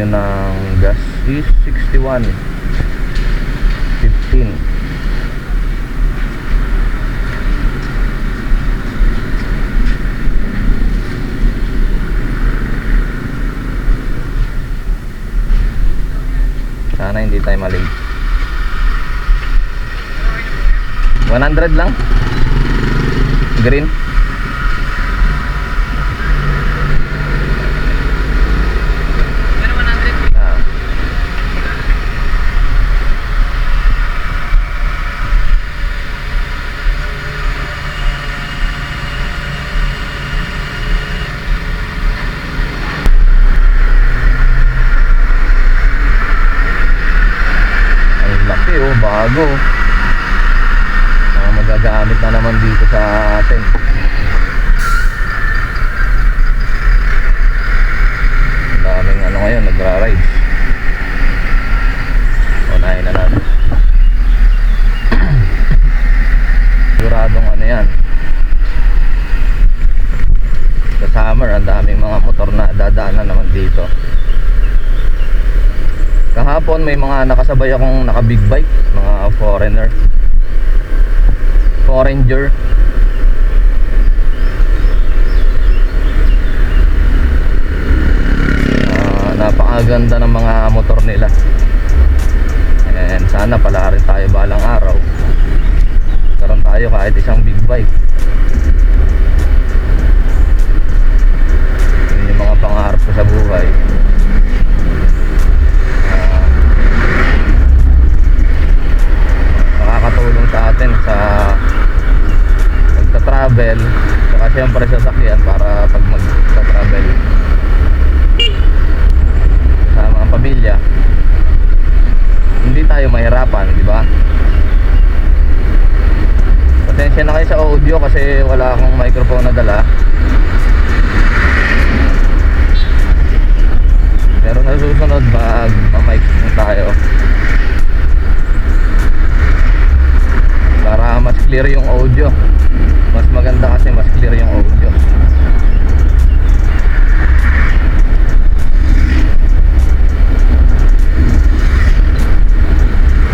ngayon ng gas is 61.15. Sana hindi tayo malate. 100 lang. Green. Bago. Magagamit na naman dito sa atin. Ang daming ano ngayon, nagra-ride. Unahin na natin. Siguradong ano yan. Sa summer, ang daming mga motor na dadaanan naman dito. Kahapon may mga nakasabay akong naka big bike, mga foreigner. Napakaganda ng mga motor nila. And sana pala rin tayo balang araw karoon tayo kahit isang big bike. Yun yung mga pangarap ko sa buhay. Nakakatulong sa atin sa magta-travel, saka siyempre sasakyan para pag magta-travel sa mga pamilya hindi tayo mahirapan, di ba? Pasensya na kayo sa audio kasi wala akong microphone na dala. Pero sa susunod mag-mic tayo para mas clear yung audio. Mas maganda kasi mas clear yung audio.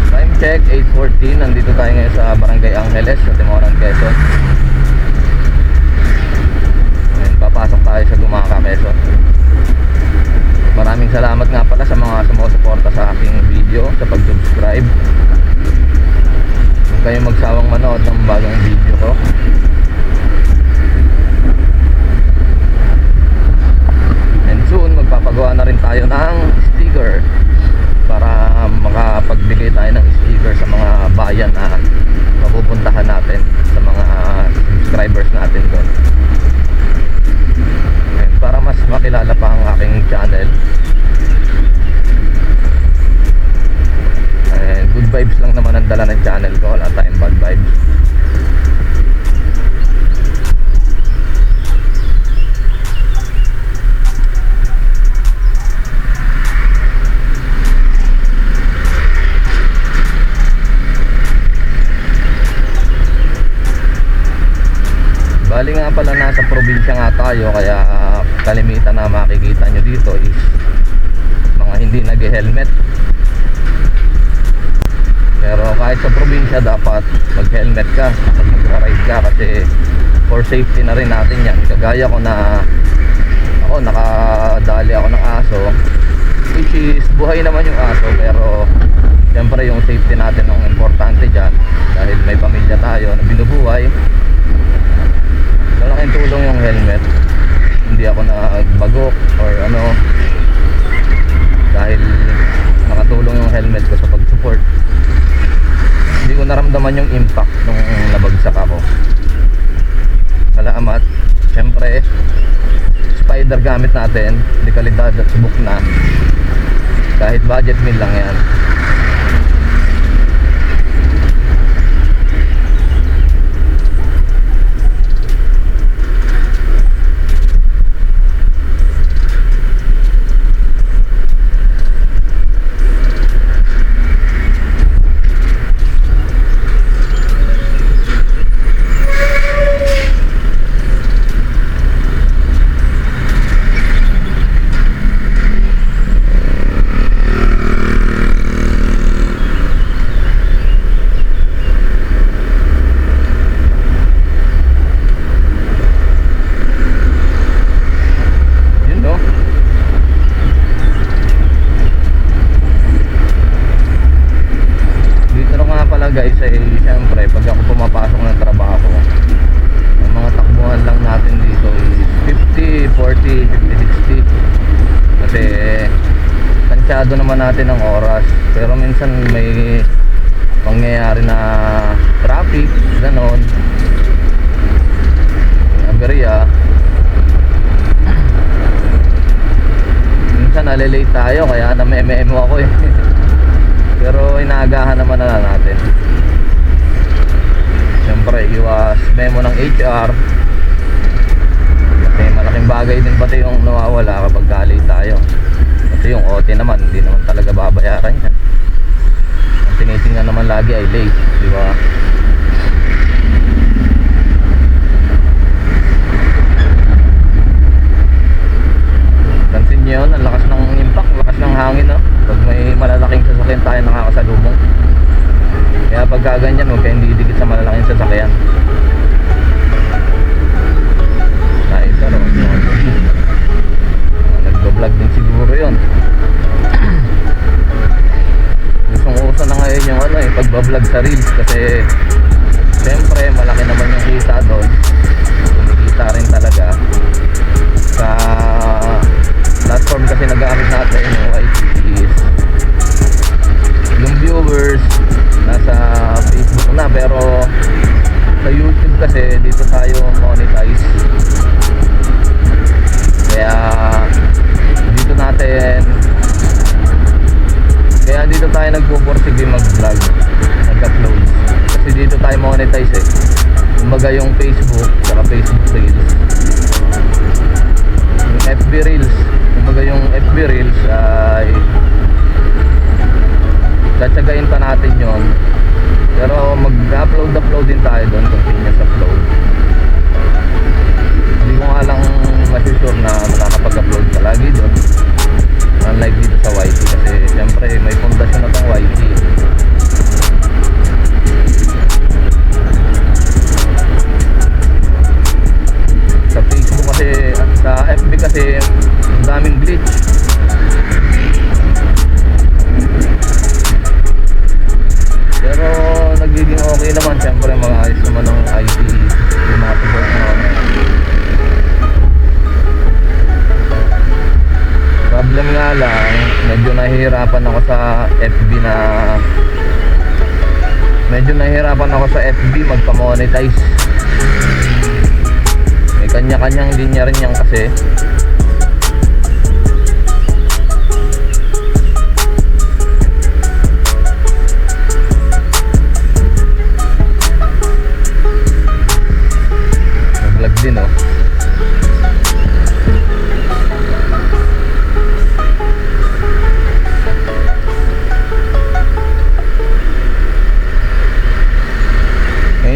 Time check 8:14. Nandito tayo ngayon sa Barangay Angeles sa Timoran, Quezon. And papasok tayo sa Gumaca, Quezon. Maraming salamat nga pala sa mga sumusuporta sa aking video, sa pag-subscribe. Huwag kayong magsawang manood ng bagong video ko. And soon magpapagawa na rin tayo ng sticker para makapagbigay tayo ng sticker sa mga bayan na mapupuntahan natin, sa mga subscribers natin doon. And para mas makilala pa ang aking channel. Good vibes lang naman ang dala ng channel ko, wala tayong bad vibes. Bali nga pala nasa probinsya nga tayo, kaya kalimitan na makikita nyo dito is mga hindi nag-helmet. Pero kahit sa probinsya dapat mag-helmet ka at mag-ride ka kasi for safety na rin natin yan. Kagaya ko na ako, nakadali ako ng aso, which is buhay naman yung aso, pero siyempre yung safety natin ang importante dyan dahil may pamilya tayo na binubuhay. Malaking tulong yung helmet. Hindi ako nagbagok or ano dahil nakatulong yung helmet ko sa pag-support. Hindi ko naramdaman yung impact nung nabagsak ako. Salamat. Siyempre spider gamit natin, dekalidad at subok na. Kahit budget meal lang yan. natin ng oras. Pero minsan may mangyayari na traffic, ganon, aberya. Minsan nalilate tayo kaya na-memo ako eh. Pero inaagahan naman na natin. Siyempre iwas memo ng HR, kasi malaking bagay din pati yung nawawala kapag late tayo. Kasi yung OT naman hindi naman talaga babayaran yan. Ang tinitingnan naman lagi ay late, di ba? Pansin nyo yun, ang lakas ng impact, lakas ng hangin, no? Pag may malalaking sasakyan tayo nakakasalubong. Kaya pagka ganyan, huwag kayong didikit sa malalaking sasakyan. Nice, ano? Nagdo-vlog din siguro yun. Gustong uso na ngayon yung ano eh, pagbablog sa reels. Kasi siyempre malaki naman yung kita doon. Kumikita rin talaga. Sa platform kasi nag-aakit natin yung YT, yung viewers nasa Facebook na, pero sa YouTube kasi dito tayo monetize. Kaya dito tayo nagpupursige mag-vlog, nag-upload. Kasi dito tayo monetize eh. Kumbaga yung Facebook, saka Facebook Reels, yung FB Reels, kumbaga yung FB Reels ay tatsagain pa natin yon. Pero mag-upload din tayo doon, continuous upload. Hindi ko nga lang masisure na makakapag-upload ka lagi doon, unlike dito sa YT, kasi siyempre may pundasyon na tong YT. Sa Facebook kasi at sa FB kasi ang daming glitch. Pero nagiging okay naman, siyempre mga ayos naman ng IT, yung mga support naman. Problem nga lang, medyo nahihirapan ako sa FB magpa-monetize. May kanya-kanyang linya rin yan kasi. Nag-vlog din oh.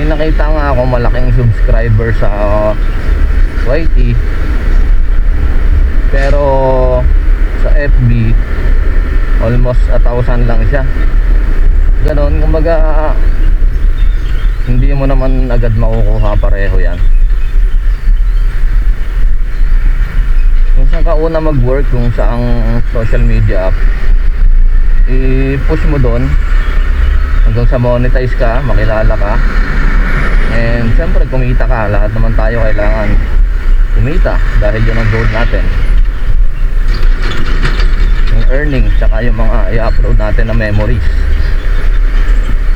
Nakita nga ako malaking subscriber sa YT, pero sa FB almost 1,000 lang siya. Ganon, kumbaga hindi mo naman agad makukuha pareho yan. Kung saan ka una mag-work, kung saang social media app, i-push mo doon hanggang sa monetize ka, makilala ka. And siyempre kumita ka, lahat naman tayo kailangan kumita dahil yun ang goal natin, yung earnings tsaka yung mga i-upload natin na memories.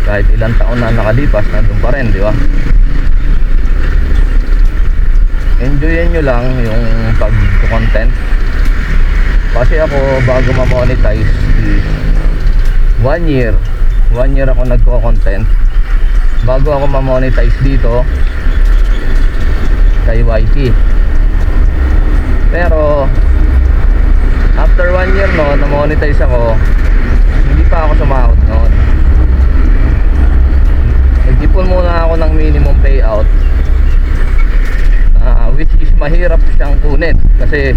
Kahit ilang taon na nakalipas, nandun pa rin, di ba? Enjoyin nyo lang yung pag-content. Kasi ako bago ma-monetize is 1 year ako nagko-content bago ako ma-monetize dito kay YT. Pero after 1 year no, na-monetize ako, hindi pa ako sumahod noon. Nag-ipon muna ako ng minimum payout, which is mahirap siyang kunin kasi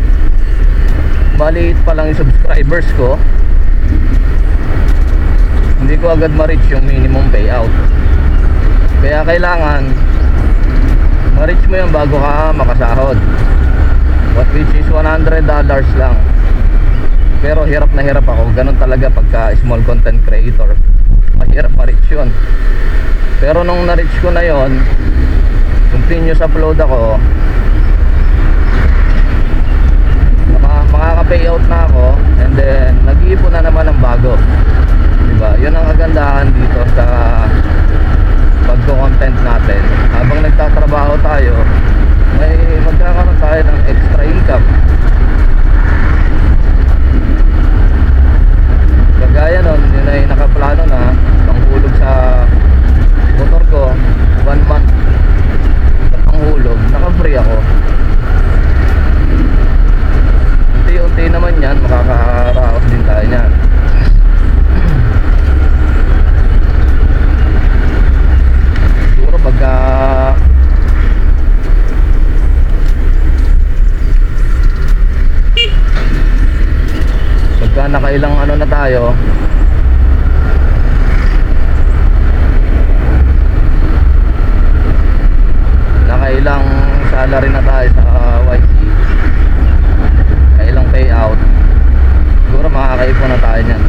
maliit pa lang yung subscribers ko. Hindi ko agad ma-reach yung minimum payout. Kaya kailangan ma-reach mo yan bago ka makasahod, which is $100 lang. Pero hirap na hirap ako. Ganun talaga pagka small content creator, mahirap ma-reach yun. Pero nung na-reach ko na yon, continuous upload ako, makakapag naka-payout na ako, and then nag-iipon na naman ng bago. Diba? Yun ang kagandahan dito sa pagko-content natin. Habang nagtatrabaho tayo, may magkakaroon tayo ng extra income. Kagaya nun, yun ay nakaplano na panghulog sa motor ko 1 month na panghulog, naka-free ako. Unti-unti naman yan, makakaraos din tayo yan. Siguro pagka nakailang ano na tayo, nakailang salary na tayo sa YC, kailang payout, siguro makakaipon na tayo nyan.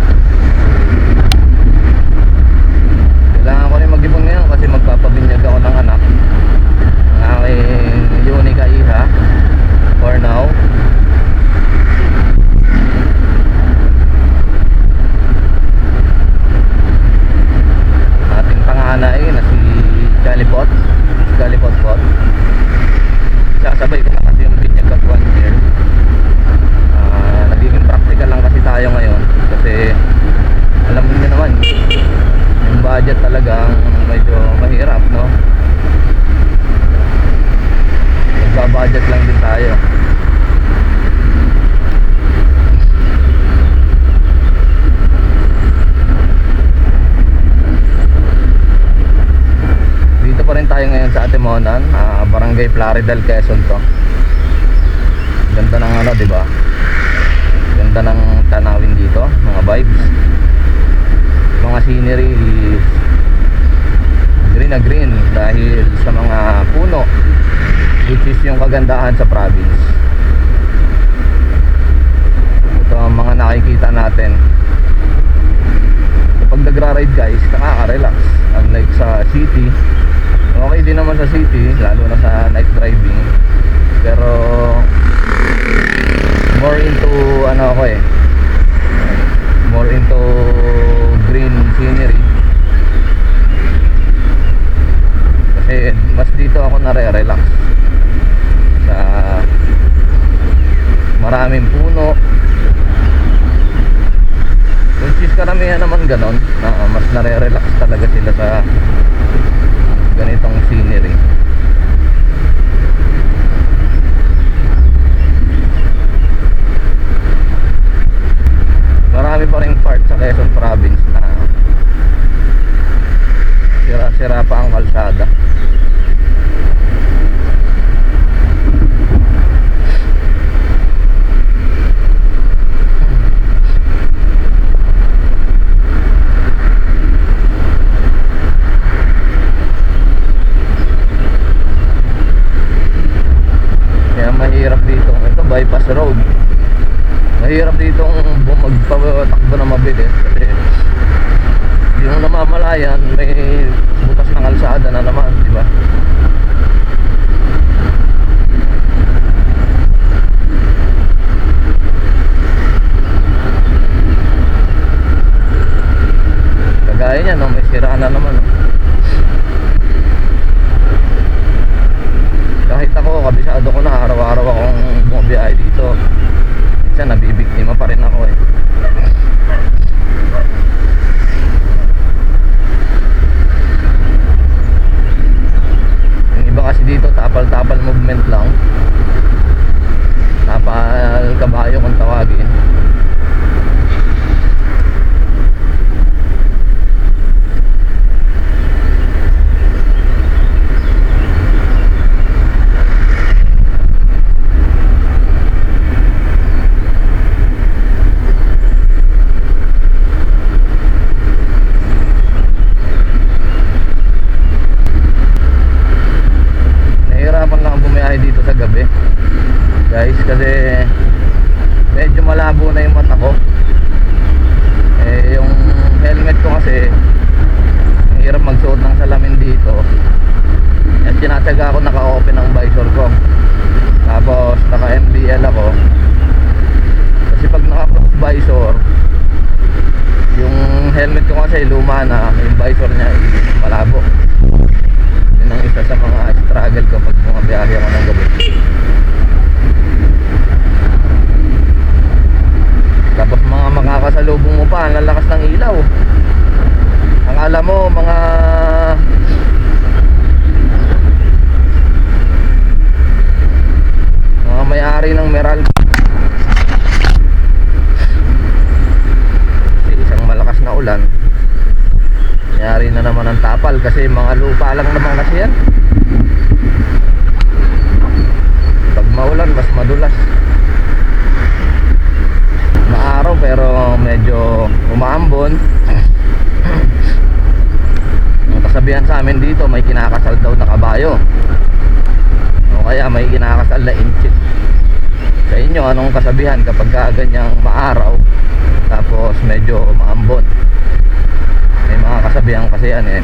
Kailangan ko rin mag-ipon ngayon kasi magpapabinyag ako ng anak, ng aking Unica Iha for now. Panganay na si Galipot pot. Sasabay ko na kasi yung binyag at 1 year. Nagiging practical lang kasi tayo ngayon kasi alam niyo naman yung budget talagang medyo mahirap, no? Nagbabudget lang din tayo. Pa rin tayo ngayon sa Atimonan, Barangay Plaridel, Quezon to. Ganda ng ano, di ba? Ganda ng tanawin dito, mga vibes. Mga scenery is green na green dahil sa mga puno, which is yung kagandahan sa province. Ito ang mga nakikita natin. Kapag nagra-ride guys, nakaka-relax. Unlike sa city, okay din naman sa city, lalo na sa night driving. Pero more into ano ako more into green scenery. Kasi mas dito ako nare-relax sa maraming puno, which is karamihan naman ganon, na mas nare-relax talaga sila sa ganitong scenery. Marami pa ring part sa Quezon Province na sira-sira pa ang kalsada. Mahirap dito, ito bypass road. Mahirap dito magpatakbo na mabilis kasi hindi mo namamalayan, may butas ng kalsada na naman, di ba? Kagaya niya, no, may sira na naman, no? Kahit ako, kabisado ko na, araw-araw akong bumabiyahe dito. Minsan nabibiktima pa rin ako Yung iba kasi dito, tapal-tapal movement lang. Tapal kabayo kung tawagin. Guys, kasi medyo malabo na yung mata ko. Yung helmet ko kasi ang hirap magsuot ng salamin dito. At tinatsaga ako naka-open ang visor ko. Tapos naka-MBL ako. So kasi luma na, yung visor niya ay malabo. Yun ang isa sa mga struggle ko pag bumabiyahe ako ng gabi. Tapos mga makakasalubong mo pa, ang lalakas ng ilaw. Ang alam mo, mga may-ari ng Meralco. Isang malakas na ulan, nangyari na naman ang tapal kasi mga lupa lang naman kasi yan. Pag maulan, mas madulas. Maaraw pero medyo umaambon. Ang kasabihan sa amin dito, may kinakasal daw na kabayo, o kaya may kinakasal na inchit. Sa inyo, anong kasabihan kapag ganyang maaraw tapos medyo maambon? May mga kasabihan kasi yan eh.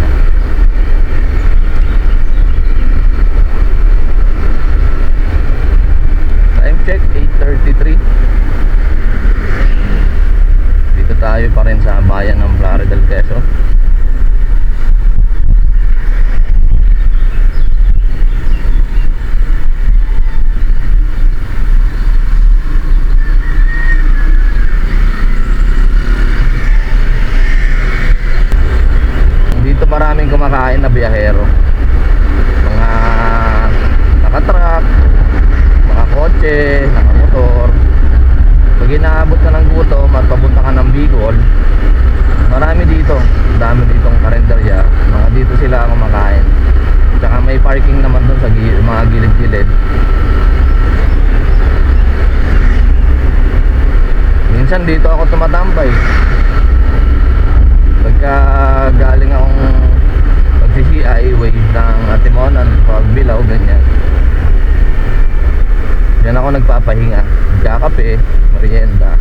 Time check 8:33. Dito tayo pa rin sa bayan ng Plaridel, Quezon. Maraming kumakain na biyahero, mga nakatruck, mga kotse, nakamotor. Pag inaabot ka ng gutom at papunta ka ng Bicol, marami dito, dami ditong karenderya, mga dito sila kumakain. Tsaka may parking naman dun sa mga gilid-gilid. Minsan dito ako tumatambay pagka galing akong pag-CCI wave ng Atimonan, pagbilaw, ganyan. Yan ako nagpapahinga, kakape, merienda.